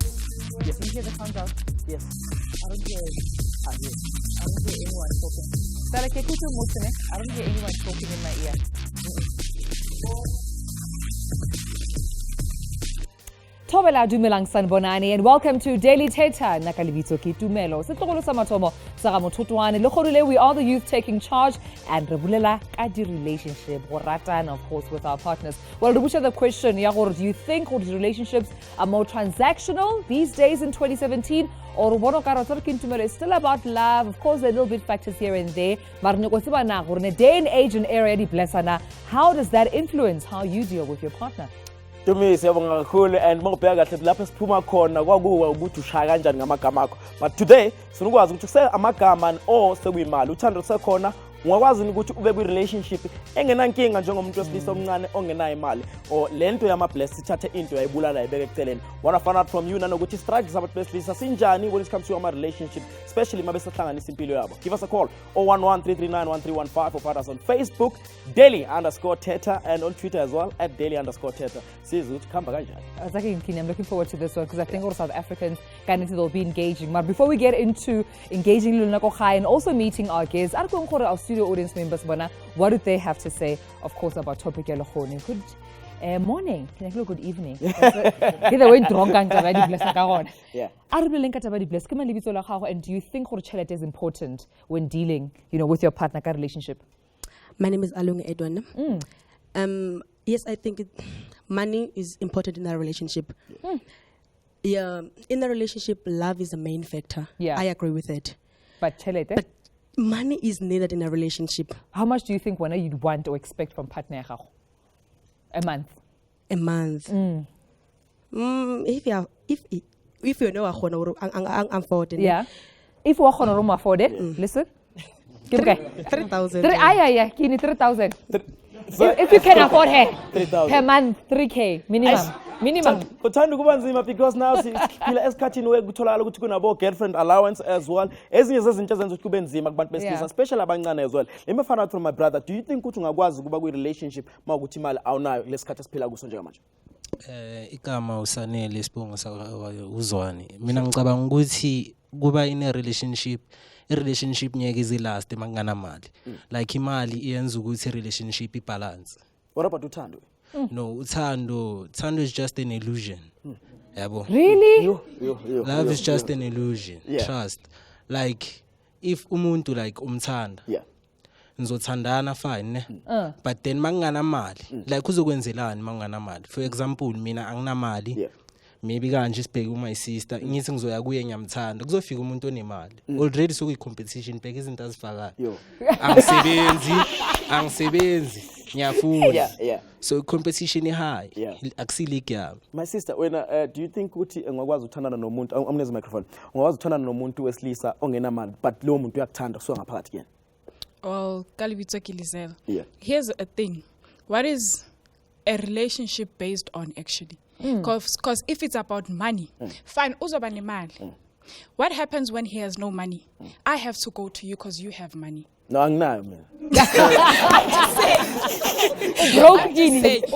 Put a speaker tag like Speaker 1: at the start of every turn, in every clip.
Speaker 1: Yes. Can you hear the sound out? Yes. I don't hear it. Yes. I don't hear anyone talking. I don't hear anyone talking in my ear. Thobela dumelang sanibonani and welcome to Daily Thetha. Nakalibitso ke Tumelo. Setlogolo sa mathomo sa ga mothotwane le kgodile we are the youth taking charge and re bulela ka di relationship go ratana of course with our partners. Well, to push the question ya gore do you think all relationships are more transactional these days in 2017 or bono ka ratsa ke Tumelo is still about love? Of course there are little bit factors here and there. But ne go tseba na gore in a day and age and era di blessana, how does that influence how you deal with your partner?
Speaker 2: To me siyabonga kakhulu and mawubheka kahle lapho siphuma khona kwakuwa ukuthi ushaya kanjani ngamagama akho but today sinukwazi ukuthi kusele amagama or sekuyimali uthando sekhona ungakwazi ukuthi ube kwi relationship engenankinga njengomuntu wesilisa omncane ongenayo imali or lento yama blessed ithathe into yayibulala ibeke eceleni. Wanna find out from you nanokuthi struggles about besilisa sinjani when it comes to our relationship, especially mabe sahlanganisa impilo yabo. Give us a call 011-339-1315 or find us on Facebook daily_Thetha and on Twitter as well @daily_Thetha.
Speaker 1: I'm looking forward to this one because I think all South Africans they'll be engaging. But before we get into engaging and also meeting our guests, our studio audience members, what do they have to say, of course, about topic Good morning, good evening. Either way, yeah. And do you think it is important when dealing, with your partner relationship?
Speaker 3: My name is Alung Edwan. Yes, I think money is important in a relationship. Yeah, in a relationship, love is the main factor.
Speaker 1: Yeah,
Speaker 3: I agree with it.
Speaker 1: But
Speaker 3: money is needed in a relationship.
Speaker 1: How much do you think you'd want or expect from partner? A month.
Speaker 3: A month. If you know I'm afford it.
Speaker 1: Yeah. If you are afford it, listen.
Speaker 3: 3,000.
Speaker 1: 3,000. If you can afford her,
Speaker 2: 3,000
Speaker 1: per month, 3K minimum.
Speaker 2: Uthanda kuba nzima because now siphila esikhathini wekutholakala ukuthi kunabo girlfriend allowance as well. Ezinye zezinto ezenza ukuthi kube nzima kubantu besilisa, especially abancane as well. Let me find out from my brother, do you think ukuthi ungakwazi kuba kwi relationship mawukuthi imali awunayo lesikhathi esiphila kuso njengamanje?
Speaker 4: Igama usanele sibongo uzwani. Mina ngicabanga ukuthi kuba in a relationship ngeke izilast mangana mali. Like imali iyenza ukuthi relationship ibalance.
Speaker 2: What about uthando?
Speaker 4: No, Uthando is just an illusion.
Speaker 1: Really?
Speaker 4: Love is just an illusion.
Speaker 2: Yeah.
Speaker 4: Trust. Like, if umuntu like umthanda, nizothandana fine, but then mangana mali, like uzokwenzelani mangana mali. For example, mina angina mali, maybe kanje sibheke my sister, ngithi ngizoya kuye ngiyamthanda, kuzofika umuntu onemali. Already sokuyi competition bheke izinto azifakayo. Angisebenzi.
Speaker 2: Yeah.
Speaker 4: So competition is high.
Speaker 2: My sister, when do you think ukuthi ngakwazi ukuthandana nomuntu amneze microphone ngakwazi ukuthandana nomuntu wesilisa ongena mali but lo muntu uyakuthanda so ngaphakathi kuyena?
Speaker 5: Well, kalibitso ke Lizelle.
Speaker 2: Yeah.
Speaker 5: Here's a thing. What is a relationship based on actually? Because if it's about money, fine, uzoba nemali. What happens when he has no money? I have to go to you because you have money.
Speaker 2: No, anginayo man.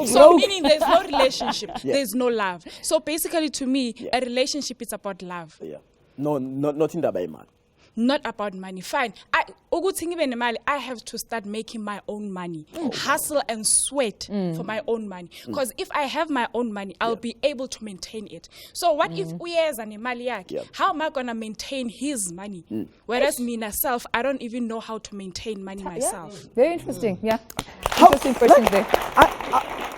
Speaker 5: So meaning there's no relationship, there's no love. So basically to me, a relationship is about love.
Speaker 2: Yeah. No, not in that man.
Speaker 5: Not about money. Fine. I have to start making my own money. Hustle and sweat for my own money. Because if I have my own money, I'll be able to maintain it. So what if we as an Emaliak, how am I going to maintain his money? Whereas me myself, I don't even know how to maintain money myself.
Speaker 1: Very interesting. Yeah. Interesting questions there.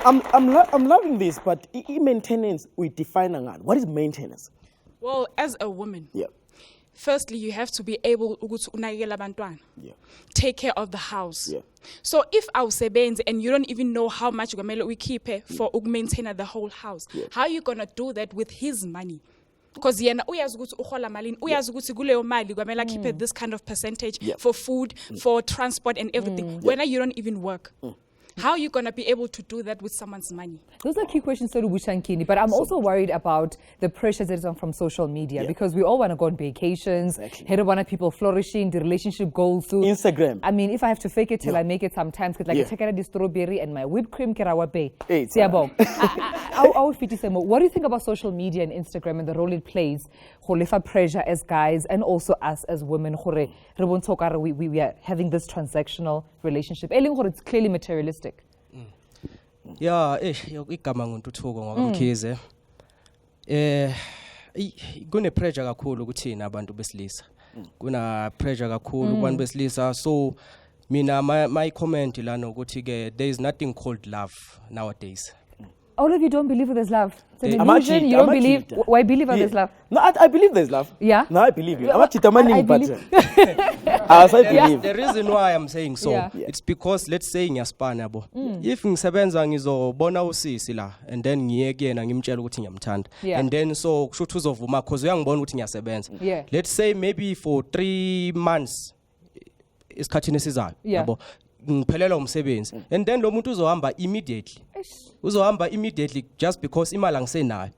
Speaker 2: I'm loving this, but maintenance, we define what is maintenance?
Speaker 5: Well, as a woman, firstly, you have to be able to take care of the house.
Speaker 2: Yeah.
Speaker 5: So if I sebenzi and you don't even know how much we keep for maintain the whole house, how are you gonna do that with his money? Because yena uyazi ukuthi uhola malini, uyazi ukuthi kuleyo mali kwamela keep this kind of percentage for food, for transport and everything. When you don't even work. How are you going to be able to do that with someone's money?
Speaker 1: Those are key questions, Buchankini, but I'm also worried about the pressures that is on from social media because we all want to go on vacations. Exactly. Want people flourishing, the relationship goals. So
Speaker 2: Instagram.
Speaker 1: I mean, if I have to fake it till I make it sometimes, because like check out the strawberry and my whipped cream kerawa bay. What do you think about social media and Instagram and the role it plays for pressure as guys and also us as women? We are having this transactional relationship. It's clearly materialistic.
Speaker 4: Yeah, igama ngontuthuko ngokamkhize. Kune pressure kakhulu kuthina abantu besilisa. Kuna pressure kakhulu kubantu besilisa. So mina my comment lana ukuthi ke there is nothing called love nowadays.
Speaker 1: All of you don't believe there's love. It's an illusion. You don't believe. Why believe there's love?
Speaker 2: No, I believe there's love.
Speaker 1: Yeah.
Speaker 2: No, I believe you. I'm not cheating, but I believe.
Speaker 4: The reason why I'm saying so, it's because let's say ngiyaspana bo. If ngisebenza ngizobona usisi la and then ngiye kuyena ngimtshela ukuthi ngiyamthanda. And then so kushuthi uzovuma because uyangibona ukuthi ngiyasebenza. Let's say maybe for 3 months isikhathini esizayo yabo. Ngiphelela umsebenzi and then lo muntu uzohamba immediately just because imali angisenayo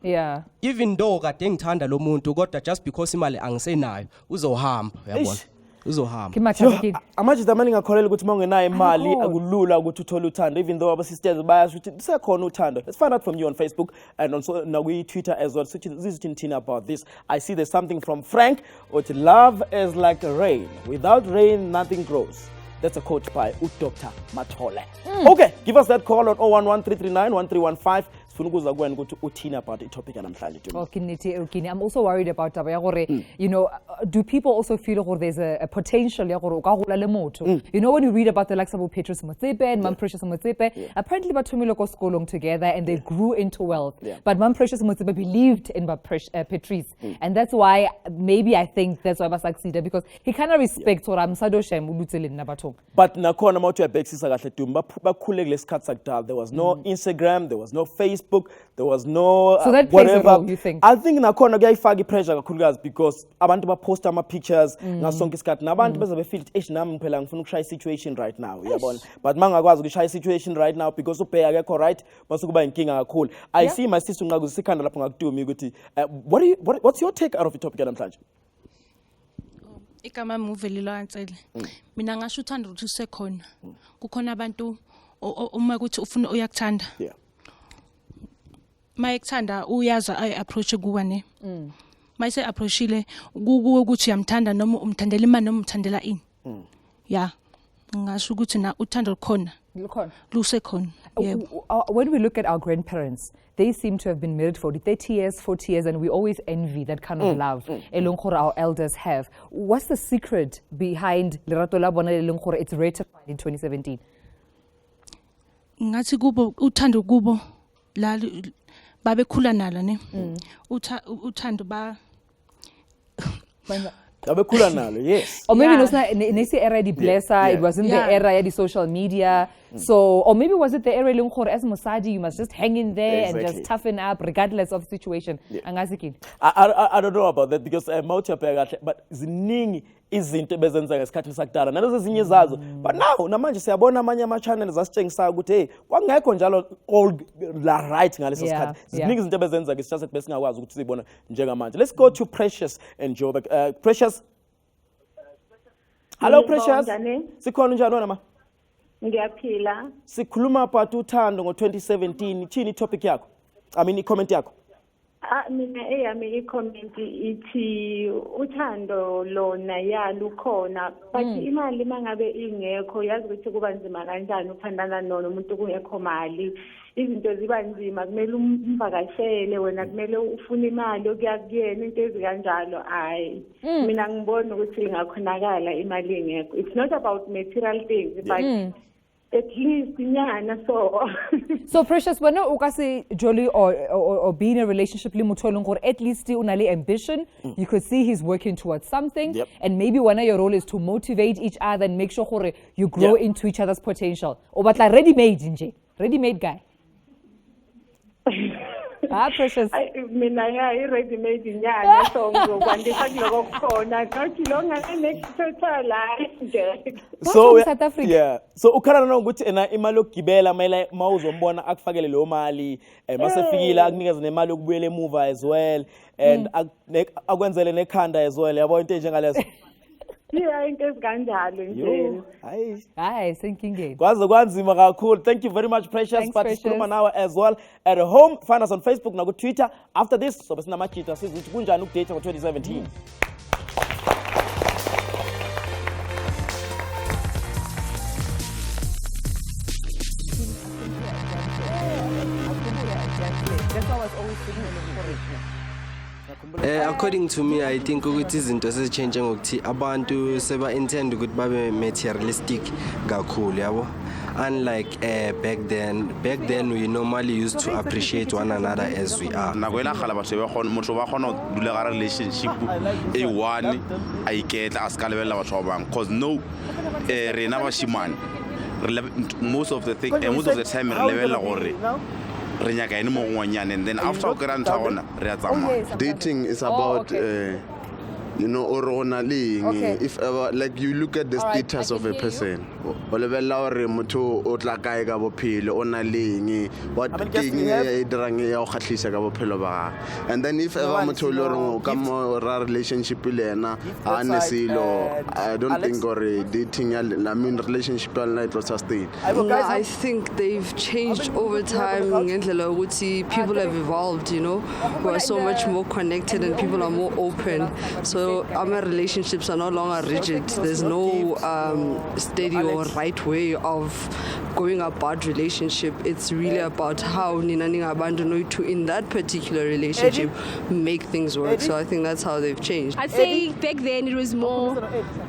Speaker 4: even though kade ngithanda lo muntu kodwa just because imali angisenayo uzohamba uyabona uzohamba
Speaker 2: amanje zamani ngakholela ukuthi mangenayo imali akulula ukuthi uthole uthando even though aba sisters bayasho ukuthi sekhona uthando. Let's find out from you on Facebook and also now we Twitter as well. So this is Tintina about this. I see there's something from Frank which love is like rain, without rain nothing grows. That's a quote by Dr. Matole. Okay, give us that call on 011-339-1315. About the topic and
Speaker 1: I'm also worried about you know, do people also feel there's a potential? You know, when you read about the likes of Petrus Motsepe and Mam Precious Motsepe, apparently Batumiloko school together and they grew into wealth. But Mam Precious Motsepe believed in Patrice, and that's why maybe I think that's why I succeeded because he kind of respects what I'm Sadoshem Nabato.
Speaker 2: But Nakona Motu Bexis there was no Instagram, there was no Facebook. There was no
Speaker 1: so that
Speaker 2: whatever.
Speaker 1: Plays a role, you think?
Speaker 2: I think nakona kuyayifaka pressure kakhulukazi because abantu baposta ama pictures ngasonke isikhathi nabantu beze befeel nami phela ngifuna ukushaya situation right now uyabona but mangakwazi ukushaya situation right now because ubheya akekho right basukuba inkinga kakhulu. I see my sister Ngagu sikhanda lapho ngakudumi ukuthi what's your take out of the topic namhlanje?
Speaker 6: Igama muveli lo ansele mina ngasho uthando ukuthi usekhona kukhona abantu uma ukuthi ufuna uyakuthanda mayekuthanda uyaza ay approach kuwa ne mayise approachile ukuthi uyamthanda noma umthandela imali noma umthandela ini ngasho ukuthi na uthando lukhona lusekhona.
Speaker 1: When we look at our grandparents, they seem to have been married for 30 years, 40 years, and we always envy that kind of love our elders have. What's the secret behind Lerato la bona elongkore it's ratified in 2017?
Speaker 6: Ngathi kubo uthando kubo la babekhula nalo ne uthando ba
Speaker 2: yes.
Speaker 1: Or maybe nesi era di blessa, it wasn't the era of the social media. So, or maybe was it the era as Musadi, you must just hang in there and just toughen up regardless of the situation.
Speaker 2: I don't know about that because but ziningi izinto bezenza ngesikhathi sakudala nalezo ezinye zazo but now namanje siyabona amanye ama channels asitshengisa ukuthi hey kwangekho njalo all la right ngaleso sikhathi ziningi izinto bezenza ke sithathe bese ngakwazi ukuthi sibona njengamanje. Let's go to Precious and Joburg. Precious, hello Precious, sikhona njani wena ma?
Speaker 7: Ngiyaphila.
Speaker 2: Sikhuluma about uthando ngo2017 chini topic yakho comment yakho?
Speaker 7: Mina eyami i-comment ithi uthando lona lukhona but imali mangabe ingekho yazi ukuthi kuba nzima kanjani uthandana nomuntu kungekho mali izinto ziba nzima kumele umvakashele wena kumele ufune imali okuya kuyena into ezikanjalo hayi mina ngibona ukuthi ingakhonakala imali ingekho. It's not about material things but at least
Speaker 1: so Precious, when ukasi jolly or be in a relationship at least unali ambition, you could see he's working towards something, and maybe one of your role is to motivate each other and make sure you grow into each other's potential. Or but like ready-made guy. Precious.
Speaker 7: Mina i-ready made inyanya so ngizokwandisa kuloko kukhona ngathi lo next total nje.
Speaker 1: So South Africa.
Speaker 2: Yeah. So ukhala nokuthi ena imali yokugibela mayela mawuzombona akufakele leyo mali masefikile akunikeze nemali yokubuyela emuva as well and akwenzele nekhanda as well yabo into njengalezo.
Speaker 7: Yeah, into ezikanjalo nje.
Speaker 1: Hayi senkingeni.
Speaker 2: Kwaze kwanzima kakhulu. Thank you very much Precious but sikhuluma nawe as well at home. Find us on Facebook na ku Twitter. After this so besina machita sizothi kunjani ukudate ngo2017.
Speaker 4: According to me, I think ukuthi izinto sezichange ngokuthi abantu seba intend ukuthi babe materialistic kakhulu yabo. Unlike back then we normally used to appreciate one another as we are.
Speaker 8: Nakwela khala batho ba khona motho ba khona dula ga relationship e one a iketla askalebela batho ba bang cause no rena ba shimane most of the time re lebella gore and then after
Speaker 9: dating is about if ever like you look at the status of a person what and then if ever relationship I don't think or dating I mean relationship was sustained.
Speaker 10: I think they've changed over time. People have evolved, we are so much more connected and people are more open, so our relationships are no longer rigid. There's no steady or right way of going about relationship. It's really about how to in that particular relationship make things work. So I think that's how they've changed.
Speaker 11: I'd say back then it was more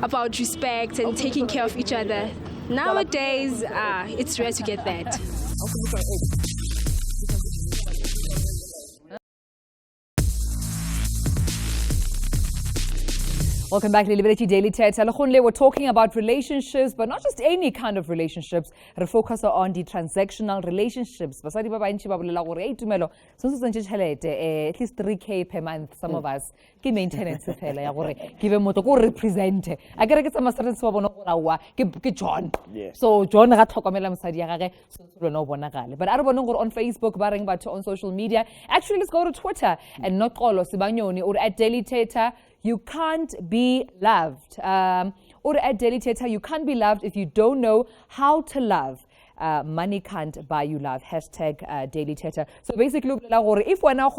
Speaker 11: about respect and taking care of each other. Nowadays, it's rare to get that.
Speaker 1: Welcome back to Liberty Daily Thetha. We're talking about relationships, but not just any kind of relationships. We focus on the transactional relationships. Basadi ba bantsi ba bolela gore tumelo so sentse tšhelete at least 3K per month. Some of us ke maintenance fela ya gore give motho go represent. A kere ke tsama seretse ba bona gore wa ke John. So John ga tlhokomela mosadi ya gage so lo no bona gale. But a re bona gore on Facebook ba reng batho on social media. Actually, let's go to Twitter and not call us Sibanyoni or at Daily Thetha. You can't be loved. Or at Daily Thetha, you can't be loved if you don't know how to love. Money can't buy you love. Hashtag Daily Thetha. So basically, if we're now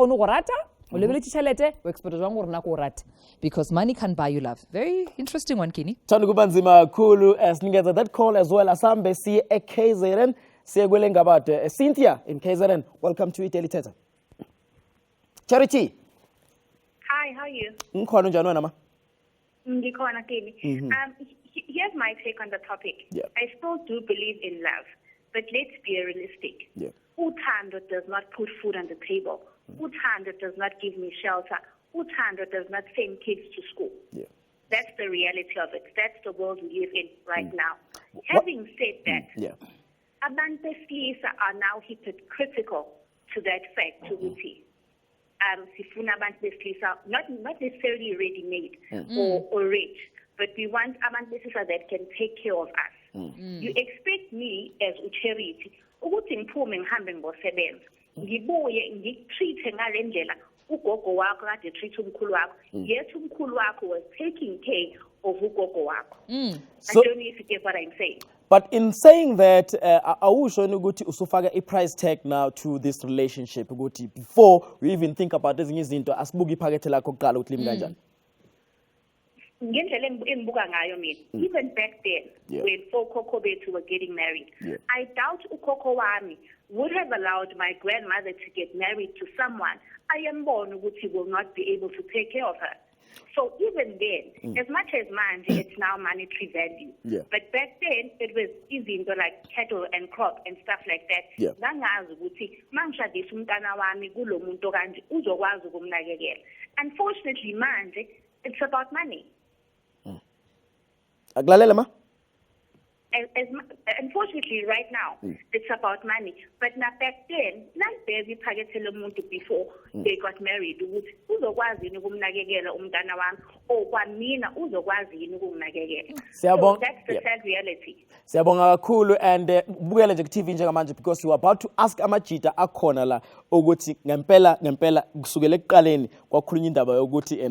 Speaker 1: because money can't buy you love. Very interesting one, Kini.
Speaker 2: Tandukubanzima Kulu as Nigeza that call as well as SABC KZN. Segwelenga about Cynthia in KZN. Welcome to Daily Thetha. Charity.
Speaker 12: Hi, how are you?
Speaker 2: Here's
Speaker 12: my take on the topic. I still do believe in love, but let's be realistic. Uthando does not put food on the table. Uthando does not give me shelter. Uthando does not send kids to school. That's the reality of it. That's the world we live in right now. Having said that, abantu besilisa are now hypocritical to that fact, to Uti. Sifuna abantu besilisa, not necessarily ready-made or rich, but we want abantu besilisa that can take care of us. You expect me as Ucharity, ukuthi ngiphume ngihambe ngosebenza, ngibuye ngitreat ngale ndlela ugogo wakho kade treat umkhulu wakho. Yes, umkhulu wakho was taking care of ugogo wakho. I don't know if you get what I'm saying.
Speaker 2: But in saying that, are you showing a price tag now to this relationship before we even think about this into as bugi paketela kokala utlim ganjan?
Speaker 12: Even back then, when four Koko Betu were getting married, I doubt Ukoko Wami would have allowed my grandmother to get married to someone I am born which he will not be able to take care of her. So even then, as much as manje, it's now monetary value. But back then, it was easy into like cattle and crop and stuff like that. Unfortunately, manje, it's about money. unfortunately, right now, it's about money. But now back then, like baby pakethele umuntu before they got married, uzokwazi yini ukumnakekela umntana wami, or kwamina uzokwazi yini ukunginakekela. So that's the sad reality.
Speaker 2: Siyabonga kakhulu and bukele nje ku-TV njengamanje because we were about to ask amajita akhona la ukuthi ngempela kusukela ekuqaleni kwakhulunywa indaba yokuthi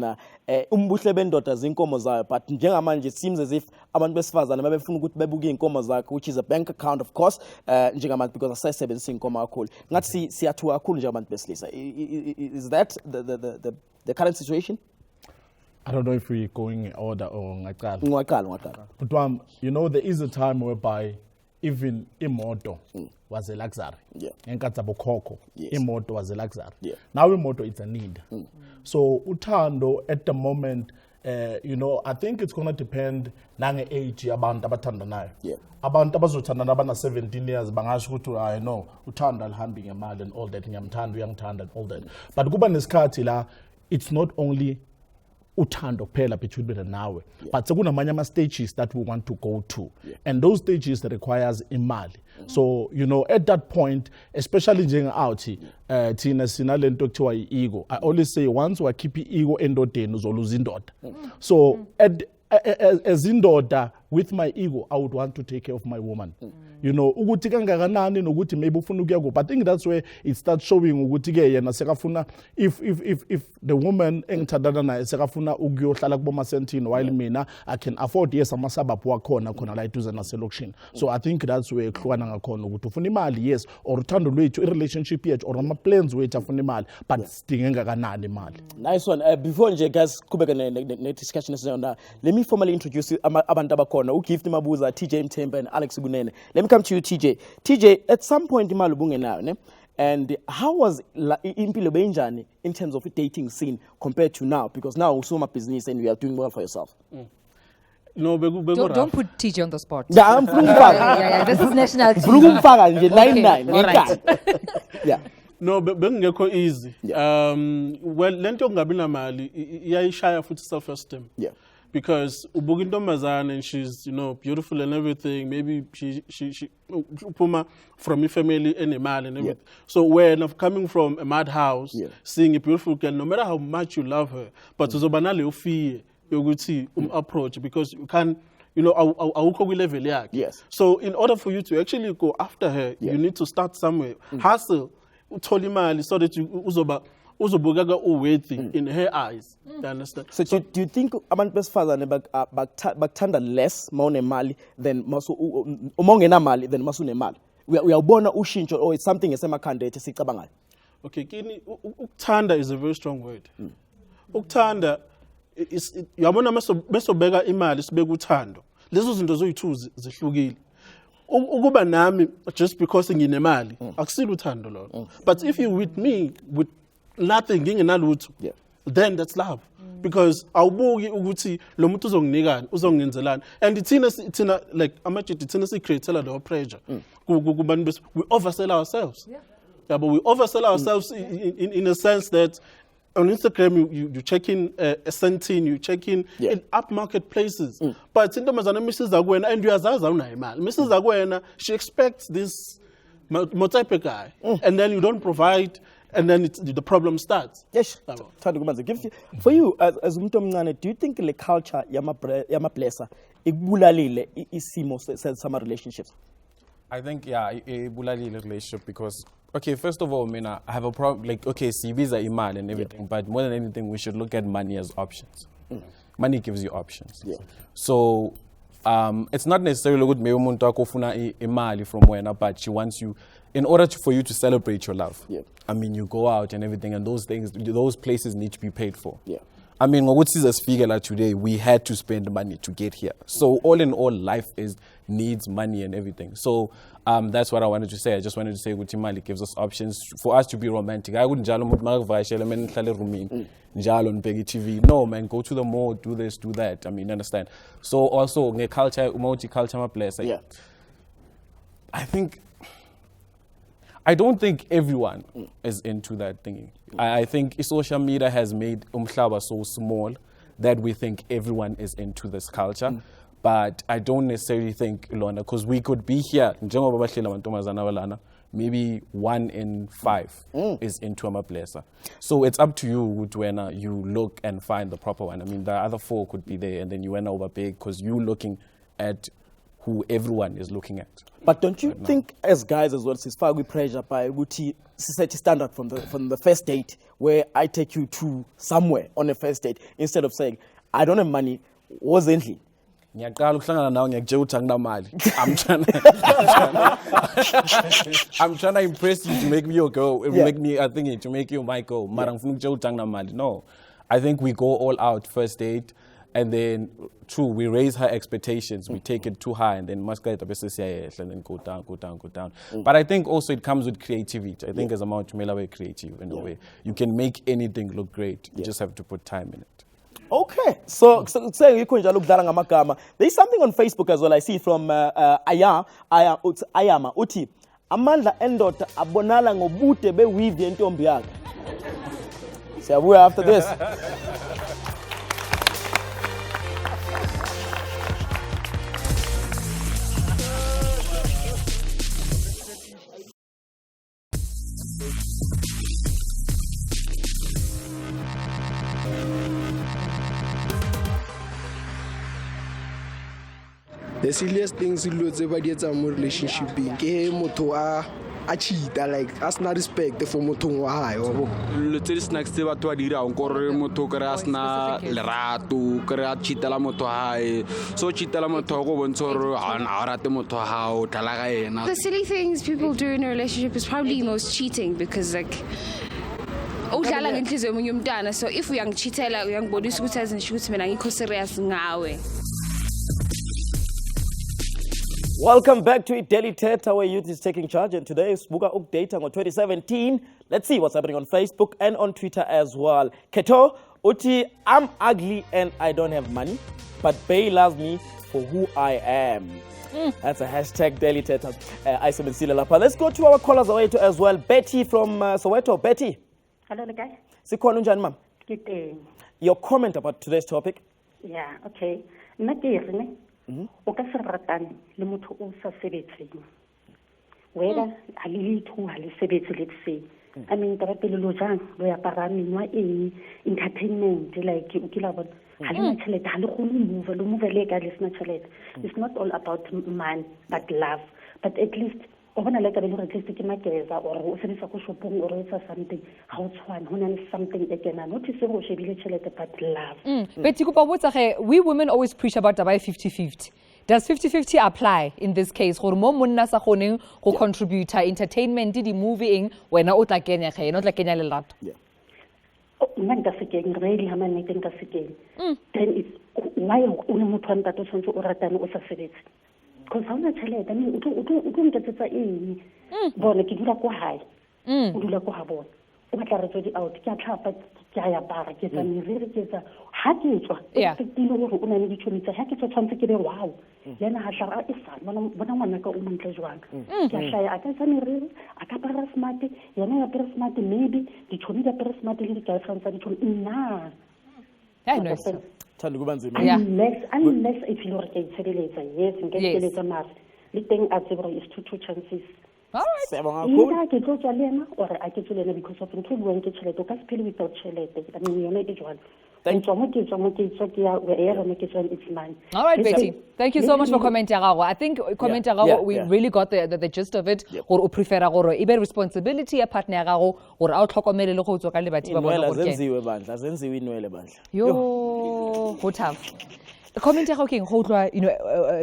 Speaker 2: umbuhle bendoda zinkomo zayo, but njengamanje it seems as if abantu besifazane babefuna ukuthi bebuke inkomo zakhe, which is a bank account of course, njengamanje because asayisebenzisa inkomo kakhulu. Ngathi siyathuka kakhulu njengabantu besilisa. Is that the current situation?
Speaker 13: I don't know if we're going in order or ngaqala. But you know, there is a time whereby even imoto was a luxury.
Speaker 2: Yeah.
Speaker 13: Imoto was a luxury. Yeah. Now imoto is a need. So utando at the moment, you know, I think it's gonna depend nange age abantu abathandanayo.
Speaker 2: Yeah.
Speaker 13: Abantu abazothandana abana 17 years bangasho ukuthi I know uthanda lihambi ngemali and all that, ngiyamthanda uyangithanda and all that. But kuba nesikhathi la, it's not only uthando phela between wena nawe, but sekunamanye ama stages that we want to go to, and those stages that requires imali. So you know, at that point, especially njenga outhi thina sinalento kuthiwa i-ego. I always say once wakhipha i-ego endodeni uzoluza indoda. So as indoda, with my ego, I would want to take care of my woman. You know, ukuthi kangakanani nokuthi maybe ufuna ukuya kuphi. I think that's where it starts showing ukuthi ke yena sekafuna if the woman engithandana naye sekafuna ukuyohlala kubo masentini while mina I can afford yes amasabaphu wakhona khona la eduze naselokishini. So I think that's where kuhlukana ngakhona ukuthi ufuna imali yes or uthando lwethu i-relationship yethu or ama plans wethu afuna imali but sidinge ngakanani imali.
Speaker 2: Nice one. Before nje guys kubeka ne discussion esiyona, let me formally introduce abantu abakhona uGift Mabuza, TJ Mthemba and Alex Bunene. Let me come to you, TJ. TJ, at some point imali ubungenayo ne, and how was impilo benjani in terms of the dating scene compared to now, because now usoma business and you are doing well for yourself?
Speaker 13: No,
Speaker 1: don't put TJ on the spot.
Speaker 2: Yeah, I'm
Speaker 1: yeah, this is national
Speaker 2: TV.
Speaker 1: Okay, all right.
Speaker 2: Yeah.
Speaker 13: No, bengekho easy. Well, lento kungabi namali iyayishaya futhi self-esteem.
Speaker 2: Yeah.
Speaker 13: Because ubuka intombazane and she's, you know, beautiful and everything. Maybe she upuma from a family enemali and everything. So when of coming from a madhouse, seeing a beautiful girl, no matter how much you love her, but uzobanale ufie yokuthi approach, because you can't, you know, awukho level yakhe.
Speaker 2: Yes.
Speaker 13: So in order for you to actually go after her, you need to start somewhere. Hustle, uthole imali so that you uzobugaga worthy in her eyes. You understand?
Speaker 2: So do you think abantu besifazane bakuthanda less mawunemali than mawungenamali than masunemali? Uyawubona ushintsho or it's something esemakhanda ethu sicabangayo?
Speaker 13: Okay, kini ukuthanda is a very strong word. Ukuthanda uyabona mesobeka imali sibeka uthando. Lezo zinto zoyi-two zihlukile. Ukuba nami just because nginemali akusile uthando lo. But if you with me with nothing ngingenalutho, then that's love. Because awubuki ukuthi lo muntu uzonginikani uzongenzelani, and thina like amajidi thina si-createla the pressure kubantu we oversell ourselves. Yeah, but we oversell ourselves in a sense that on Instagram you check in a centine, you check in up marketplaces. But intombazana Mrs. Agwena and uyazazi awunayimali. Mrs. Agwena, she expects this type guy, and then you don't provide, and then the problem starts.
Speaker 2: Yes. For you, as umuntu omncane, do you think the culture yamablesa ikubulalile isimo sama relationships?
Speaker 14: I think ibulalile relationship because okay, first of all, I have a problem. Like okay, CVs are imali and everything, but more than anything, we should look at money as options. Money gives you options. So it's not necessarily good. Maybe umuntu akofuna imali from wena, but she wants you. In order for you to celebrate your love, I mean, you go out and everything, and those things, those places need to be paid for. I mean, what is this figure like today? We had to spend money to get here. So all in all, life needs money and everything. So that's what I wanted to say. I just wanted to say Gutimali gives us options for us to be romantic. I wouldn't jalo TV. No, man, go to the mall, do this, do that. I mean, understand. So also, culture, multicultural place. I don't think everyone is into that thingy. I think social media has made umhlaba so small that we think everyone is into this culture. But I don't necessarily think, Ilona, because we could be here, maybe 1 in 5 is into Amaplesa. So it's up to you when you look and find the proper one. I mean, the other 4 could be there, and then you went over big because you're looking at who everyone is looking at.
Speaker 2: But don't you think, as guys as well, since far we pressure by society standard from the first date, where I take you to somewhere on a first date, instead of saying, I don't have money, wasn't
Speaker 14: I'm trying to impress you to make me your girl, make me a thingy, to make you my girl. No, I think we go all out first date, and then we raise her expectations, we take it too high, and then masquerade and then go down. But I think also it comes with creativity. I think as a man to creative in a way. You can make anything look great. You just have to put time in it.
Speaker 2: Okay, so saying you kunja look daranga magama. There is something on Facebook as well. I see from Ayama uti amandla endota abonala ngobute be weave entombi yakhe. Siyabuya after this.
Speaker 15: The silliest things in a relationship being a cheater, like as not respect for moto wa hae o
Speaker 16: le tse snacks tse batho ba dira nkore motho kare asna lerato kare a cheatela motho hae so cheatela motho go bontsha gore a rate motho hao talaga ena.
Speaker 17: The silly things people do in a relationship is probably most cheating, because like udlala ngenhliziyo yomunye umntana, so if uyangicheatela uyangibonisa ukuthi azingisho ukuthi mina ngikho serious ngawe.
Speaker 2: Welcome back to Daily Thetha, where youth is taking charge, and today is Buka Update on 2017. Let's see what's happening on Facebook and on Twitter as well. Keto, Uti, I'm ugly and I don't have money, but Bay loves me for who I am. That's a hashtag Daily Thetha. Let's go to our callers Soweto as well. Betty from Soweto. Betty.
Speaker 18: Hello, guys.
Speaker 2: Sikhona unjani ma'am?
Speaker 18: Good day.
Speaker 2: Your comment about today's topic?
Speaker 18: Yeah, okay. O ka se ratane le motho o sa sebetseng wena a le thu ha le sebetse let's say I mean taba pele lo jang lo ya para menwa entertainment like o kila bona ha le tšhelete ha le go move le ka le sna tšhelete. It's not all about man but love, but at least o bona le ka le re tletse ke makeza or o sebetsa go shopong or etsa something ha o tshwana hona le something again not se go shebile tšhelete but love.
Speaker 1: Betty kupa botsa ge we women always preach about about 50-50. Does 50-50 apply in this case? Gore mo monna sa goneng go contribute entertainment di moving wena o tla kenya ge no tla kenya le lato.
Speaker 18: Nna nka se keng really ha mane nka se keng. Then it's why o le motho a ntato tshwantse o ratane o sa sebetse. Because how much tšhelete I mean o tlo ntetsetsa eng bona ke dula ko hae o dula ko ha bona o batla re tsodi out ke a tlhapa ke a ya bara ke tsa meriri ke tsa ha ke tswa expectile gore o na le ditšhomi tsa ha ke tswa tshwantse ke be wow yena ha tla e sa bona ngwana ka o montle jwang ke a hlaya a ka tsa meriri a ka para smart yena ya para smart maybe ditšhomi tsa para smart le di-girlfriend tsa ditšhomi nna unless if you are yes and get mars the thing at zero is two chances.
Speaker 1: All right.
Speaker 18: Either ke tlo tswa le ena or a ke tswa le ena because of ntho buang ke tšhelete o ka se phele without tšhelete. I mean yona e jwang. Thank you. It's mine.
Speaker 1: All right, Betty. Thank you so much for commenting. I think comment we really got the gist of it. Or prefer ibe responsibility a partner or out tlhokomele le go tswa ka le batho ba bona go ke.
Speaker 2: Azenziwe inwele bandla.
Speaker 1: Yo, go tough. Comment go tlwa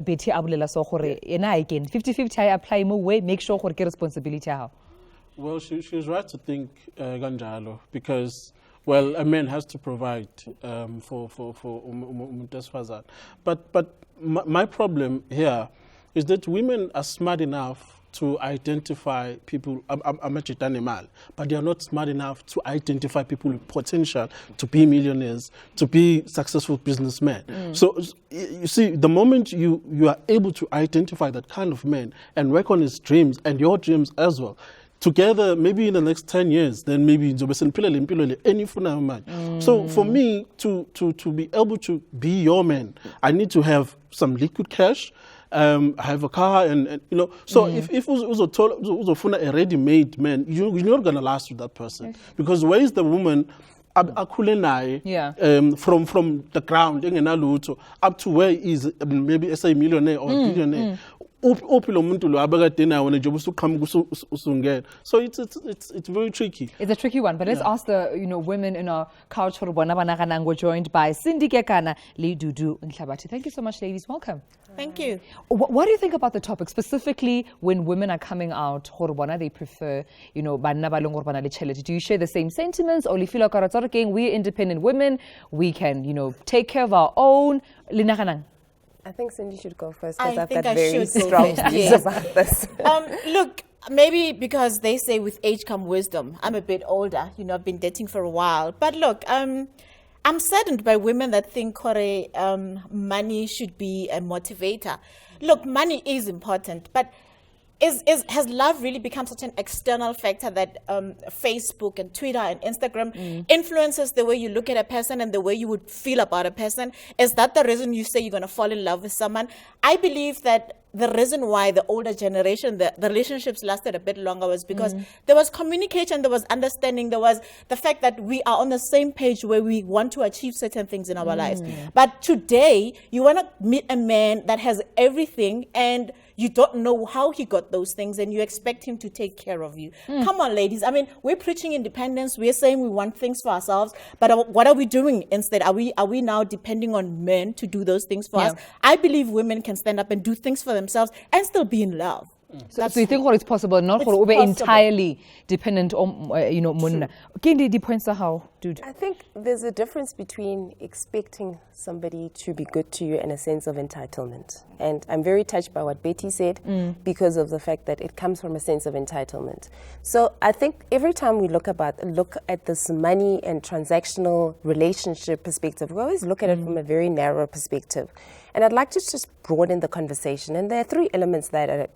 Speaker 1: Betty a bolela so gore ena again 50-50 I apply mo way make sure gore ke responsibility ya.
Speaker 19: Well, she's right to think ganjalo because well, a man has to provide for Fazat. But my problem here is that women are smart enough to identify people, but they are not smart enough to identify people with potential to be millionaires, to be successful businessmen. So you see, the moment you are able to identify that kind of man and work on his dreams and your dreams as well, together, maybe in the next 10 years, then maybe so for me to be able to be your man, I need to have some liquid cash. I have a car, and you know. So if uzo a ready-made man, you're not gonna last with that person because where is the woman? From the ground up to where is maybe a millionaire or billionaire. So it's very tricky.
Speaker 1: It's a tricky one, but let's ask the women in our couch for We're joined by Cindy Gekana, Lee Dudu, and Hlabati. Thank you so much, ladies. Welcome.
Speaker 20: Thank you.
Speaker 1: What do you think about the topic, specifically when women are coming out? They prefer, do you share the same sentiments, or you feel like we're independent women, we can, take care of our own?
Speaker 20: I think Cindy should go first
Speaker 21: I
Speaker 20: because I've
Speaker 21: think
Speaker 20: got
Speaker 21: I
Speaker 20: very
Speaker 21: should go
Speaker 20: strong
Speaker 21: first,
Speaker 20: views
Speaker 21: yes.
Speaker 20: about this.
Speaker 21: Look, maybe because they say with age come wisdom. I'm a bit older, I've been dating for a while. But look, I'm saddened by women that think money should be a motivator. Look, money is important, but has love really become such an external factor that Facebook and Twitter and Instagram influences the way you look at a person and the way you would feel about a person? Is that the reason you say you're going to fall in love with someone? I believe that the reason why the older generation, the relationships lasted a bit longer was because there was communication, there was understanding, there was the fact that we are on the same page where we want to achieve certain things in our lives. But today, you want to meet a man that has everything and you don't know how he got those things and you expect him to take care of you. Come on, ladies. I mean, we're preaching independence. We're saying we want things for ourselves. But what are we doing instead? Are we now depending on men to do those things for us? I believe women can stand up and do things for themselves and still be in love.
Speaker 1: So you think it's possible, not for entirely dependent on, Munna. How, dude?
Speaker 20: I think there's a difference between expecting somebody to be good to you and a sense of entitlement. And I'm very touched by what Betty said because of the fact that it comes from a sense of entitlement. So I think every time we look at this money and transactional relationship perspective, we always look at it from a very narrow perspective. And I'd like to just broaden the conversation. And there are three elements that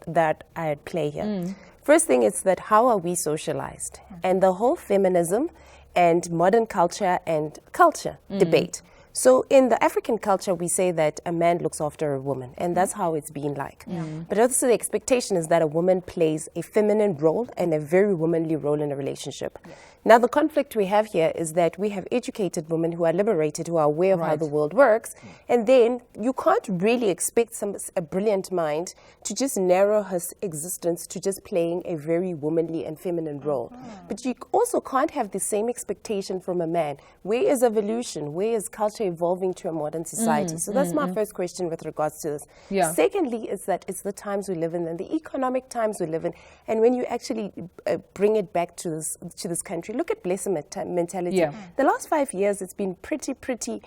Speaker 20: I at play here. First thing is that how are we socialized? And the whole feminism and modern culture and culture debate. So in the African culture, we say that a man looks after a woman, and that's how it's been like. But also the expectation is that a woman plays a feminine role and a very womanly role in a relationship. Now, the conflict we have here is that we have educated women who are liberated, who are aware of how the world works, and then you can't really expect a brilliant mind to just narrow her existence to just playing a very womanly and feminine role. But you also can't have the same expectation from a man. Where is evolution? Where is culture evolving to a modern society? So that's my first question with regards to this. Secondly is that it's the times we live in and the economic times we live in. And when you actually bring it back to this country, look at blessing mentality. The last 5 years, it's been pretty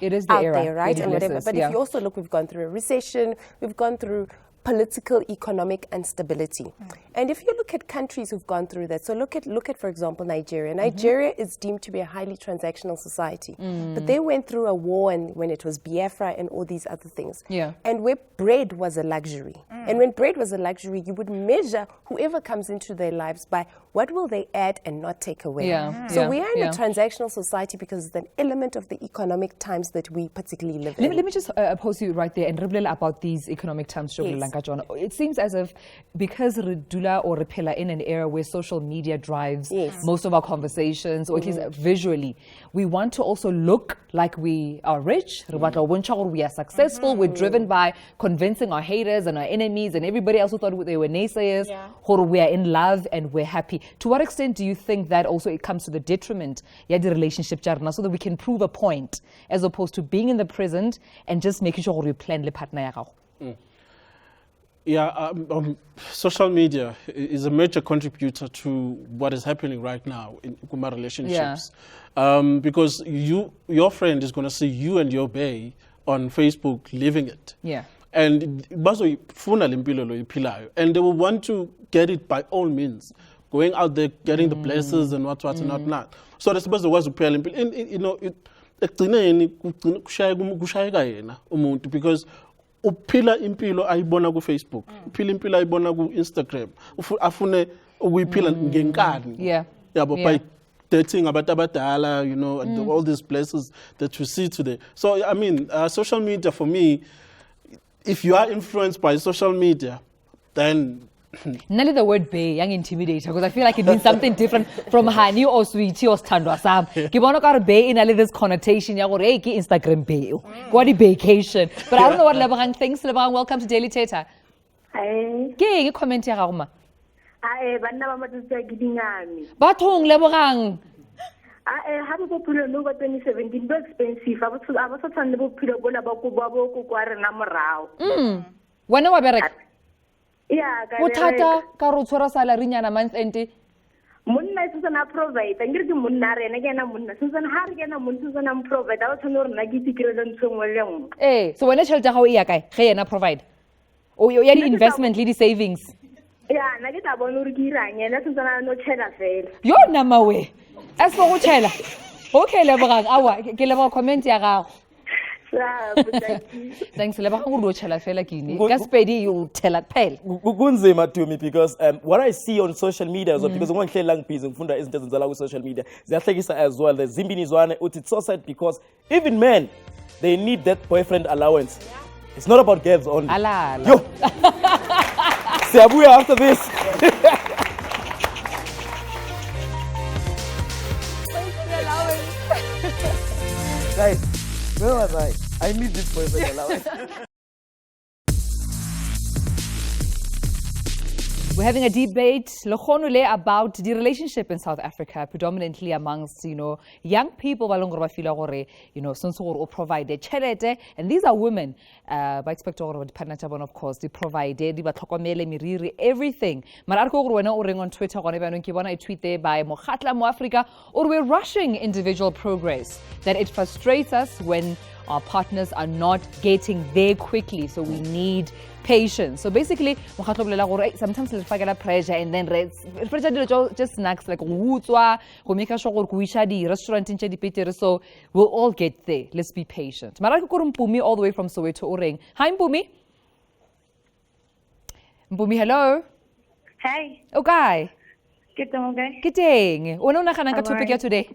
Speaker 1: it is the
Speaker 20: out
Speaker 1: era.
Speaker 20: there, right? And whatever. But if you also look, we've gone through a recession, we've gone through political, economic instability. And if you look at countries who've gone through that, so look at for example, Nigeria. Nigeria is deemed to be a highly transactional society. But they went through a war and when it was Biafra and all these other things. And where bread was a luxury. And when bread was a luxury, you would measure whoever comes into their lives by what will they add and not take away. So we are in a transactional society because it's an element of the economic times that we particularly live in.
Speaker 1: Let me just pose you right there and rebel about these economic times. It seems as if because Redula or Repela in an era where social media drives most of our conversations, or at least visually, we want to also look like we are rich, we are successful, we're driven by convincing our haters and our enemies and everybody else who thought they were naysayers, or we are in love and we're happy. To what extent do you think that also it comes to the detriment of the relationship, so that we can prove a point as opposed to being in the present and just making sure we plan the partner?
Speaker 19: Social media is a major contributor to what is happening right now in Kuma relationships. Because your friend is going to see you and your bae on Facebook living it. And they will want to get it by all means, going out there, getting the blessings and what and not. So that's supposed to was because uphila impilo ayibona ku Facebook, uphila impilo ayibona ku Instagram, afune ukuyiphila ngenkani.
Speaker 1: Yeah.
Speaker 19: Yabo
Speaker 1: Yeah.
Speaker 19: by dating abantu abadala, you know, and all these places that we see today. So I mean, social media for me, if you are influenced by social media, then
Speaker 1: None of the word bay, young intimidator, because I feel like it means something different from honey or sweetie or standwa sam. Kibono got bay in a little connotation, ya gore ki Instagram bay. What a vacation. But I don't know what Lebaran thinks. Lebaran, welcome to Daily Thetha.
Speaker 3: Hi.
Speaker 1: Ke comment ya gago ma.
Speaker 3: Ae banna ba matsa gidingane.
Speaker 1: Bathong Lebaran.
Speaker 3: Ha bo philo no ba 2017 bo expensive. Aba sa tshwanne bo philo bona ba go kwa rena morao.
Speaker 1: Wena wa bereka?
Speaker 3: Yeah, ka
Speaker 1: Bothata ka ro tshwara salary nyana month end.
Speaker 3: Monna se sana provide. Ngire ke monna rena ke na monna. Se sana ha re ke na monna se sana provide. Ba tshwanne re na ke tikirelo ntshwe le nngwe.
Speaker 1: So wena tšhelete ya gago e ya kae ge yena provide? O ya di investment le di savings.
Speaker 3: Yeah, na ke ta bona re ke irang ena se sana no tshela fela.
Speaker 1: Yo nama we. As for go tšhela. Okay Lebaran, awa ke leba comment ya gago. Thanks Lebaran go do tšhela fela ke ni. Ka spedi you tell phela.
Speaker 2: Kunzima to me because what I see on social media is because ngihlelang busy ngifunda izinto ezenzala ku social media. Ziyahlekisa as well. The zimbinizwane uthi it's so sad because even men they need that boyfriend allowance. It's not about girls only.
Speaker 1: Ala.
Speaker 2: Yo. Siyabuya after this. Guys, where was I need this boyfriend allowance.
Speaker 1: We're having a debate about the relationship in South Africa, predominantly amongst, young people, since we provide chelete, and these are women, by expect of course, they provide everything. On Twitter, a tweet there by Mokhatla Mo Africa, or we're rushing individual progress, that it frustrates us when our partners are not getting there quickly, so we need patience. So basically, sometimes let's forget pressure and then pressure just snacks like go make sure the restaurant in so we'll all get there. Let's be patient. Maraka Mpumi all the way from Soweto Oreng. Hi Mpumi. Mpumi, hello.
Speaker 3: Hi.
Speaker 1: Okay.
Speaker 3: Good morning.
Speaker 1: Good day. Ono na kanang topic today.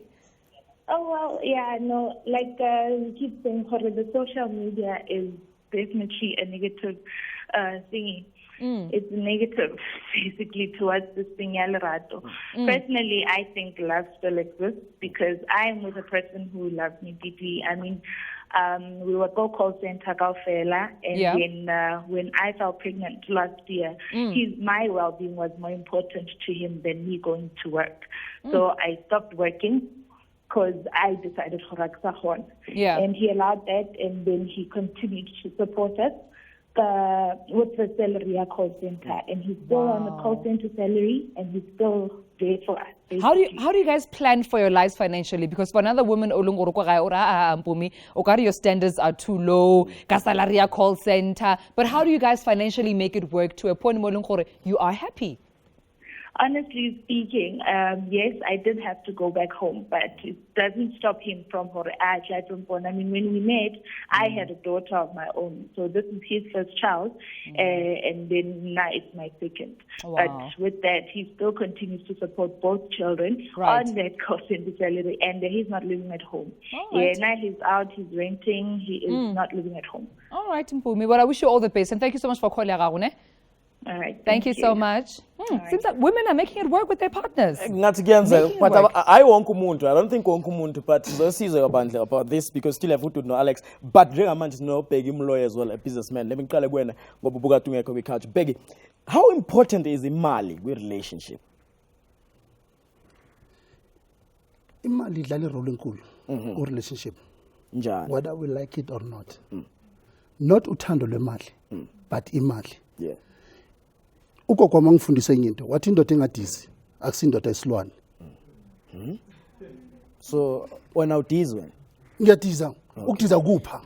Speaker 3: Oh, well, yeah, no, like we keep saying, the social media is definitely a negative thing. It's negative, basically, towards this thing, Rato. Personally, I think love still exists because I am with a person who loves me deeply. I mean, we were go call center Kaufela, and then when I fell pregnant last year, my well-being was more important to him than me going to work. So I stopped working because I decided to Raksa. And he allowed that, and then he continued to support us with the salary at call center. And he's still on the call center salary, and he's still there for us.
Speaker 1: How do you guys plan for your lives financially? Because for another woman, your standards are too low, kasalaria call center. But how do you guys financially make it work to a point where you are happy?
Speaker 3: Honestly speaking, yes, I did have to go back home, but it doesn't stop him from I mean, when we met, I had a daughter of my own. So this is his first child, and then now it's my second.
Speaker 1: Wow.
Speaker 3: But with that, he still continues to support both children on that cost in the salary, and he's not living at home. Now he's out, he's renting, he is not living at home.
Speaker 1: All right, Mpumi. Well, I wish you all the best, and thank you so much for calling.
Speaker 3: All right.
Speaker 1: Thank you so much. Seems like women are making it work with their partners.
Speaker 2: But I want kumuntu. I don't think kumuntu, but she's about this because still have to know Alex. But Regaman is no Peggy lawyer as well, a businessman. Let me call again. Peggy, how important is the Mali with relationship?
Speaker 22: Imali idlala role enkulu ku relationship. Whether we like it or not. Not uthando lwemali, but imali.
Speaker 2: Yeah.
Speaker 22: Uko kwa mangifundisa into wathi indoda engadizi akusindoda esilwane.
Speaker 2: So when out is when
Speaker 22: ngiyadiza ukudiza kupha.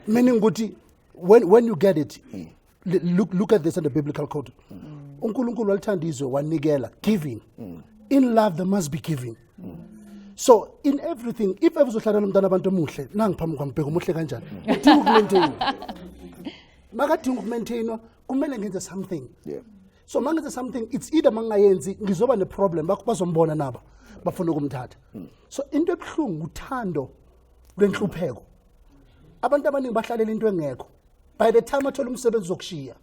Speaker 22: Meaning ukuthi when you get it, look at this in the biblical code. uNkulunkulu walithanda izwe wanikela, giving. In love there must be giving. So in everything, if ever uzohlala nomntana abantu omuhle nangiphambi kwambheka umuhle kanjani, udinga ukumaintain. Makadinga ukumaintainwa kumele ngenze something. So mangenze something, it's either mangayenzi ngizoba ne problem bazombona naba bafuna ukumthatha. So into ebuhlungu uthando lwenhlupheko. Abantu abaningi bahlalela into engekho. By the time athola umsebenzi zokushiya.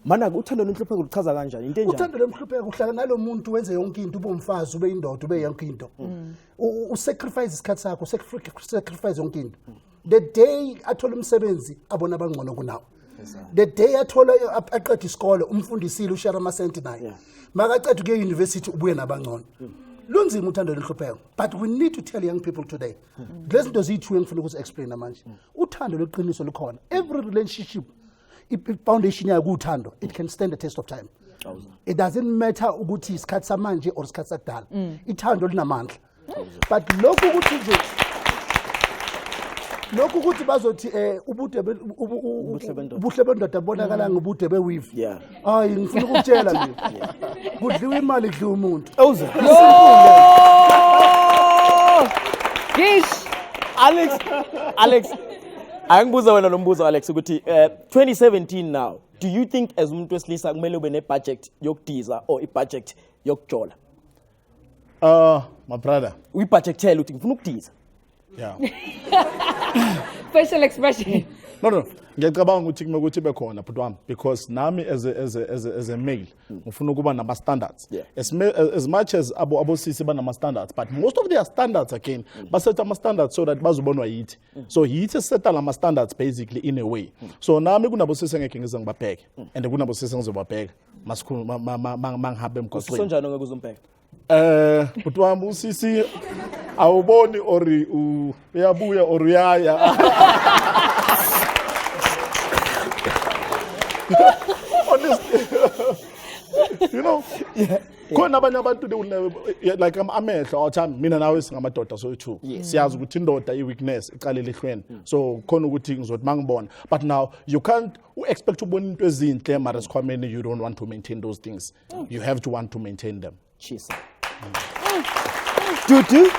Speaker 2: Mana uthando lwenhlupheko luchaza kanjani into enjani?
Speaker 22: Uthando lwenhlupheko uhlala nalomuntu wenze yonke into ube umfazi ube indoda ube yonke into. Usacrifice isikhathi sakho, sacrifice yonke into. The day athola umsebenzi abona abangcono kunawo. The day athola aqeda isikole umfundisile ushare amasenti naye. Makaqeda ukuye university ubuye nabangcono. Lunzima uthando lwenhlupheko, but we need to tell young people today. Lezi zinto zithu engifuna ukuthi explain manje. Uthando leqiniso lukhona. Every relationship foundation yayo kuthando, it can stand the test of time. It doesn't matter ukuthi isikhathi samanje or isikhathi sakudala. Ithando linamandla. But lokhu ukuthi nje lokhu ukuthi bazothi ubuhle bendoda bonakala ngobude beweave. Hayi ngifuna ukutshela mina. Kudliwa imali kudliwa umuntu.
Speaker 1: Gish.
Speaker 2: Alex angibuza wena lo mbuzo Alex ukuthi 2017 now, do you think as umuntu wesilisa kumele ube ne budget yokudiza or I budget yokujola?
Speaker 13: My brother,
Speaker 2: we budgetela uthi ngifuna ukudiza.
Speaker 13: Yeah.
Speaker 1: Facial expression.
Speaker 13: No. Ngiyacabanga ukuthi kumele ukuthi bekhona but wami because nami as a male ngifuna ukuba nama standards. As much as abosisi banama standards, but most of their standards again basetha ama standards so that bazobonwa yithi. So yithi setha lama standards basically in a way. So nami kunabosisi engeke ngize ngibabheke and kunabosisi ngizobabheka masikhulu mangihambe emgwaqweni.
Speaker 2: Sonjani ngeke uzombheka?
Speaker 13: But wami usisi awuboni ori uyabuya or uyaya. Honestly, you know, khona abanye abantu like amehlo awuthami mina nawe singamadoda so two. Siyazi ukuthi indoda I-weakness iqalela ehlweni. So khona ukuthi ngizothi mangibona. But now you can't expect ukubona into ezinhle mara sikhwameni you don't want to maintain those things. You have to want to maintain them.
Speaker 2: Cheers. Dudu,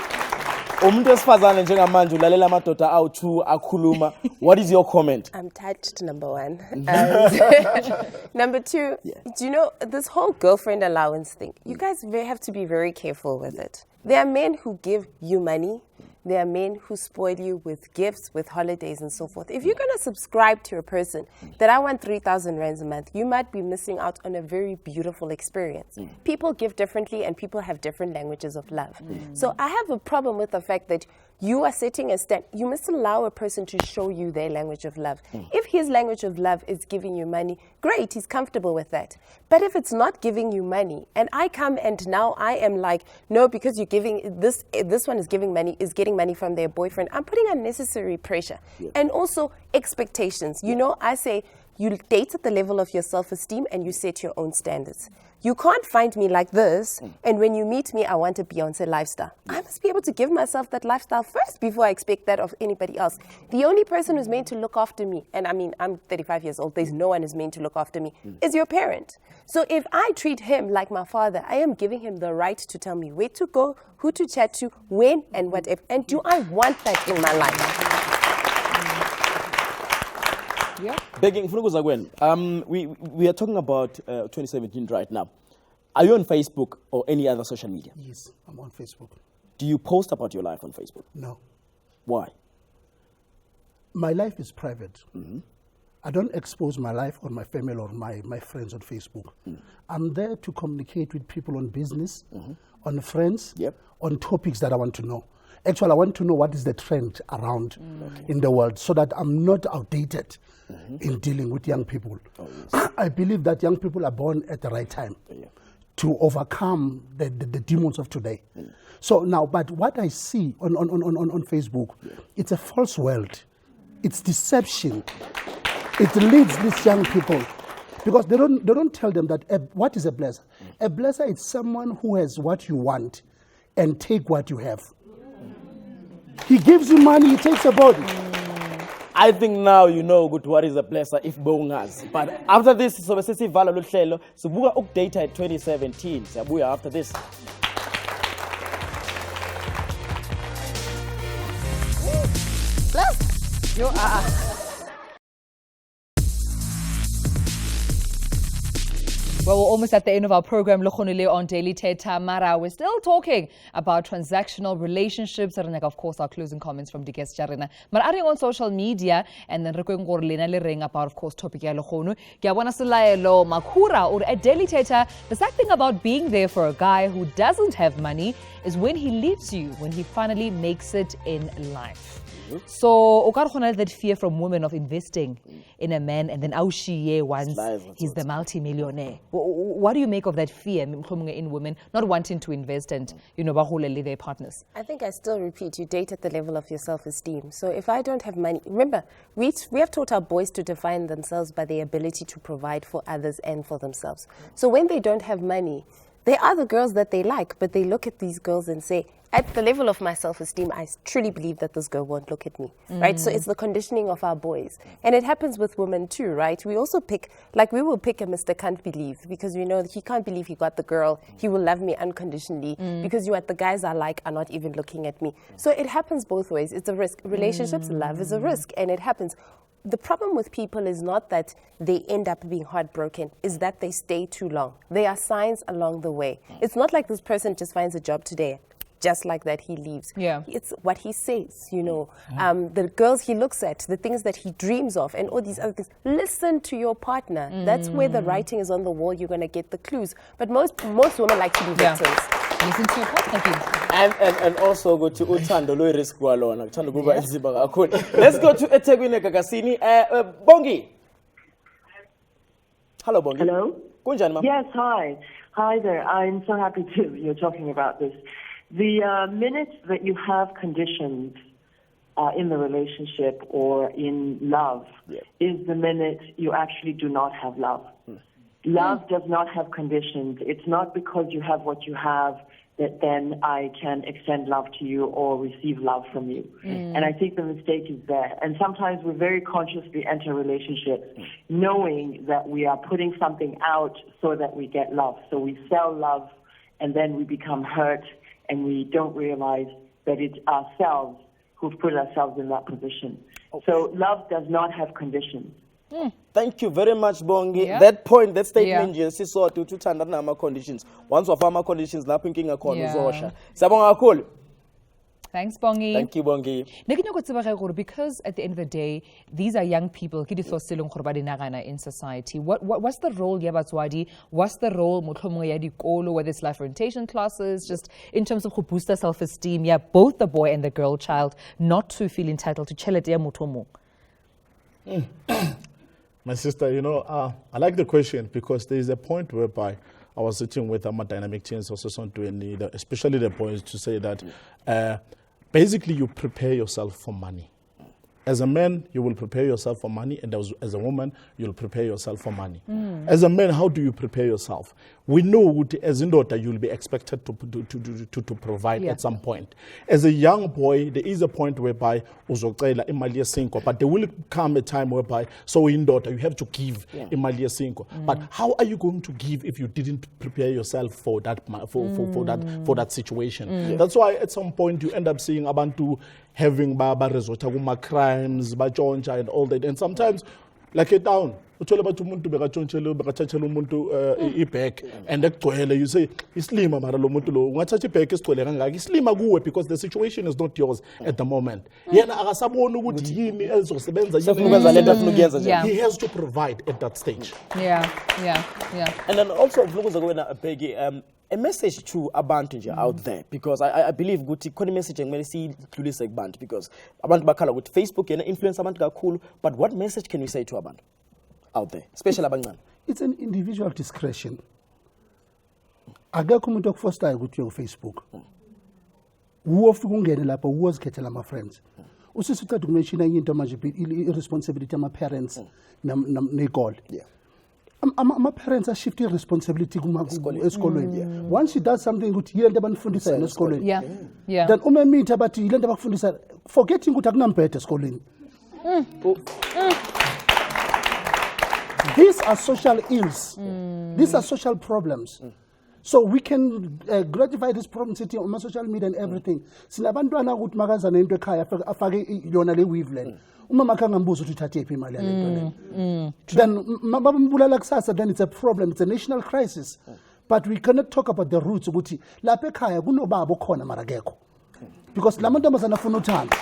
Speaker 2: umuntu wesifazane njengamanje ulalela amadoda awu2 akhuluma. What is your comment?
Speaker 20: I'm touched, number one. And number two, do you know this whole girlfriend allowance thing? You guys have to be very careful with it. There are men who give you money. There are men who spoil you with gifts, with holidays and so forth. If you're going to subscribe to a person that I want 3,000 rands a month, you might be missing out on a very beautiful experience. People give differently and people have different languages of love. So I have a problem with the fact that you are setting a stand. You must allow a person to show you their language of love. If his language of love is giving you money, great, he's comfortable with that. But if it's not giving you money, and I come and now I am like, no, because you're giving this one is giving money, is getting money from their boyfriend, I'm putting unnecessary pressure. And also expectations. You know, I say, you date at the level of your self-esteem and you set your own standards. You can't find me like this, and when you meet me, I want a Beyonce lifestyle. I must be able to give myself that lifestyle first before I expect that of anybody else. The only person who's meant to look after me, and I mean, I'm 35 years old, there's no one who's meant to look after me, is your parent. So if I treat him like my father, I am giving him the right to tell me where to go, who to chat to, when, and whatever. And do I want that in my life?
Speaker 2: Yeah. Begging we are talking about 2017 right now. Are you on Facebook or any other social media?
Speaker 22: Yes, I'm on Facebook.
Speaker 2: Do you post about your life on Facebook?
Speaker 22: No.
Speaker 2: Why?
Speaker 22: My life is private. I don't expose my life on my family or my friends on Facebook. I'm there to communicate with people on business, on friends, on topics that I want to know. Actually, I want to know what is the trend around in the world so that I'm not outdated in dealing with young people. I believe that young people are born at the right time to overcome the demons of today. So now, but what I see on Facebook, it's a false world. It's deception. It leads these young people because they don't tell them that what is a blesser? A blesser is someone who has what you want and take what you have. He gives you money, he takes a body.
Speaker 2: I think now you know good what is a blesser if bongas. But after this, so we vala luhlelo. So we update at 2017. So after this.
Speaker 1: Well, we're almost at the end of our program, Lokhonile on Daily Thetha Mara. We're still talking about transactional relationships. And of course, our closing comments from the guest Jarina. But are on social media and then le ring about, of course, topic ya Lokhonu. Kiawana Sulaelo Makura or at Daily Thetha. The sad thing about being there for a guy who doesn't have money is when he leaves you, when he finally makes it in life. So, that fear from women of investing in a man and then once he's the multi-millionaire. What do you make of that fear in women not wanting to invest and, their partners?
Speaker 20: I think I still repeat, you date at the level of your self-esteem. So if I don't have money, remember, we have taught our boys to define themselves by their ability to provide for others and for themselves. So when they don't have money, there are the girls that they like, but they look at these girls and say, at the level of my self-esteem, I truly believe that this girl won't look at me, right? So it's the conditioning of our boys. And it happens with women too, right? We also pick, we will pick a Mr. Can't Believe because we know that he can't believe he got the girl. He will love me unconditionally because the guys I like are not even looking at me. So it happens both ways. It's a risk. Relationships, love is a risk, and it happens. The problem with people is not that they end up being heartbroken, is that they stay too long. There are signs along the way. It's not like this person just finds a job today, just like that he leaves.
Speaker 1: Yeah.
Speaker 20: It's what he says, the girls he looks at, the things that he dreams of, and all these other things. Listen to your partner. That's where the writing is on the wall. You're going to get the clues. But most women like to be victims.
Speaker 1: Listen to your partner, please.
Speaker 2: And also go to Utando Loy risk walona. Let's go to eThekwini Gagasini. Bongi. Hello, Bongi.
Speaker 5: Hello.
Speaker 2: Kunjani, ma'am?
Speaker 5: Yes, hi. Hi there. I'm so happy you're talking about this. The minute that you have conditions in the relationship or in love is the minute you actually do not have love. Love does not have conditions. It's not because you have what you have that then I can extend love to you or receive love from you. And I think the mistake is there. And sometimes we very consciously enter relationships knowing that we are putting something out so that we get love. So we sell love and then we become hurt and we don't realize that it's ourselves who've put ourselves in that position. So love does not have conditions.
Speaker 2: Thank you very much, Bongi. Yeah. That point, that statement, yes, is so to tandana conditions. Once of our conditions, napping a corner. Sabon.
Speaker 1: Thanks, Bongi.
Speaker 2: Thank you, Bongi.
Speaker 1: Because at the end of the day, these are young people in society. What's the role, Yabatswadi? What's the role, whether it's life orientation classes, just in terms of boost self-esteem, both the boy and the girl child, not to feel entitled to chelete mutomo?
Speaker 13: My sister, I like the question because there is a point whereby I was sitting with my dynamic teams also especially the boys to say that basically you prepare yourself for money. As a man, you will prepare yourself for money, and as a woman, you'll prepare yourself for money. As a man, how do you prepare yourself? We know as in daughter, you'll be expected to provide at some point. As a young boy, there is a point whereby but there will come a time whereby, so in daughter, you have to give imalia cinco. But how are you going to give if you didn't prepare yourself for that for that situation? That's why at some point you end up seeing abantu having baba resort crimes, bajonja and all that. And sometimes, like it down, and you say, because the situation is not yours at the moment. He has to provide at that stage.
Speaker 2: Yeah. And then also, a message to Abantu out there, because I believe Guti koni message and see include segment because Abantu bakala with Facebook and influence Abantu cool. But what message can we say to Abantu out there, especially Abangan?
Speaker 22: It's an individual discretion. Aga kumuntu okufosta ukuthi yo Facebook. Uofika ungene lapho uwozikhetela ama friends. Usisuceda ukumeshina into manje irresponsibility ama parents negol. My parents are shifting responsibility eskolweni. Once she does something ukuthi yile nto abanifundisa yena eskolweni. Then meet abathi yile nto abafundisa forgetting ukuthi akunamphethe eskolweni. These are social ills. These are social problems. So we can gratify this problem sitting on social media and everything. Sinabantwana ukuthi makazana into ekhaya afake yona le waveland. Uma makangambuza ukuthi uthathe iphi imali yale nto. Then mabambulala kusasa, then it's a problem. It's a national crisis. But we cannot talk about the roots ukuthi lapha ekhaya kunobaba okhona mara akekho. Because la mantombazana afuna uthando.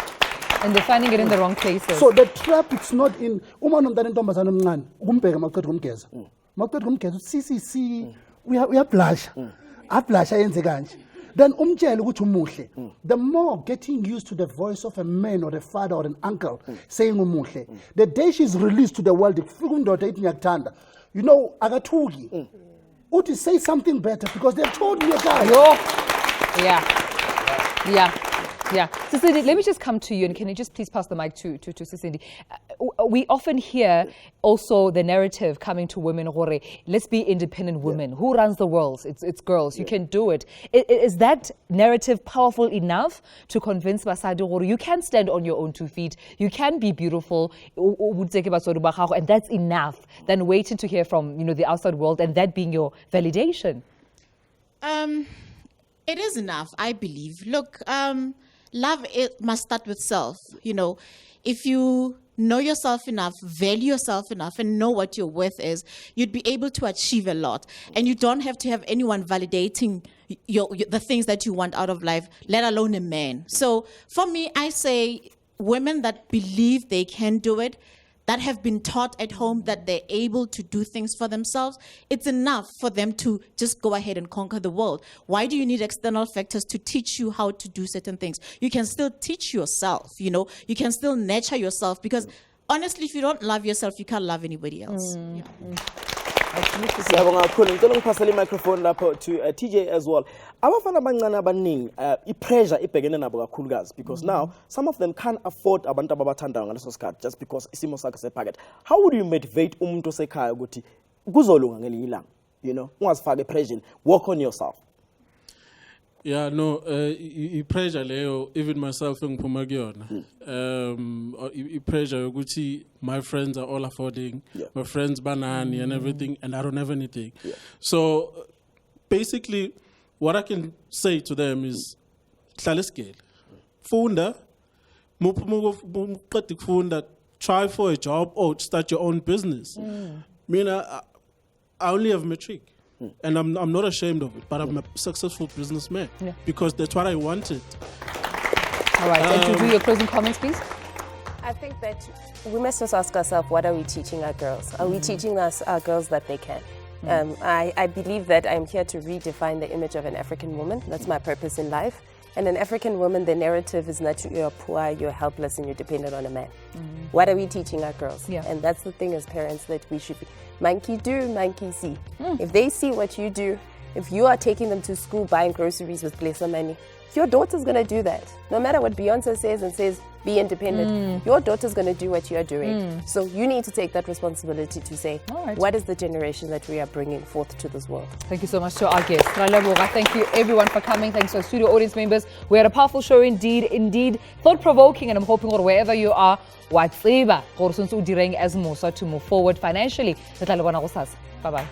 Speaker 1: And they're finding it in the wrong places.
Speaker 22: So the trap, it's not in uma nomntana intombazana omncane ukumbheka maqedwe kumgeza. Maqedwe kumgeza CCC uyablasha. Ablasha yenze kanje. Then umtshela ukuthi umuhle. The more getting used to the voice of a man or a father or an uncle saying umuhle. The day she's released to the world, ifika undoda ithi ngiyakuthanda. You know, akathuki. Uthi say something better because they've told me a guy.
Speaker 1: Yeah. Sisindi, let me just come to you, and can you just please pass the mic to Sisindi? We often hear also the narrative coming to women, let's be independent women. Who runs the world? It's girls. You can do it. Is that narrative powerful enough to convince basadi you can stand on your own 2 feet, you can be beautiful, and that's enough than waiting to hear from the outside world and that being your validation?
Speaker 21: It is enough, I believe. Look, love must start with self. If you know yourself enough, value yourself enough, and know what your worth is, you'd be able to achieve a lot. And you don't have to have anyone validating the things that you want out of life, let alone a man. So for me, I say women that believe they can do it, that have been taught at home that they're able to do things for themselves, it's enough for them to just go ahead and conquer the world. Why do you need external factors to teach you how to do certain things? You can still teach yourself, you can still nurture yourself, because honestly, if you don't love yourself, you can't love anybody else.
Speaker 2: Siyabonga kakhulu. Ngicela ngiphasele i-microphone lapho to TJ as well. Abafana abancane abaningi i-pressure ibhekene nabo kakhulukazi, because now some of them can't afford abantu ababathandayo ngaleso sikhathi just because isimo sakhe sephakethe. How would you motivate umuntu osekhaya ukuthi kuzolunga ngelinye ilanga? Ungazifaki pressure, work on yourself.
Speaker 19: Yeah, no, pressure leyo, even myself ngiphuma kuyona. Pressure ukuthi my friends are all affording, my friends banani and everything, and I don't have anything. So basically, what I can say to them is, hlala isikele. Funda, muqeda ukufunda, try for a job or start your own business. I only have matric. And I'm not ashamed of it, but I'm a successful businessman because that's what I wanted.
Speaker 1: All right, and to do your closing comments, please.
Speaker 20: I think that we must just ask ourselves, what are we teaching our girls? Are we teaching our girls that they can? I believe that I'm here to redefine the image of an African woman. That's my purpose in life. And an African woman, the narrative is not you're poor, you're helpless, and you're dependent on a man. What are we teaching our girls? And that's the thing as parents that we should be. Monkey do, monkey see. If they see what you do, if you are taking them to school buying groceries with Blesser money, your daughter's going to do that. No matter what Beyonce says and says, be independent, your daughter's going to do what you're doing. So you need to take that responsibility to say, what is the generation that we are bringing forth to this world?
Speaker 1: Thank you so much to our guests. Thank you everyone for coming. Thanks to our studio audience members. We had a powerful show indeed, thought-provoking, and I'm hoping that wherever you are, whatever, to move forward financially. Bye-bye.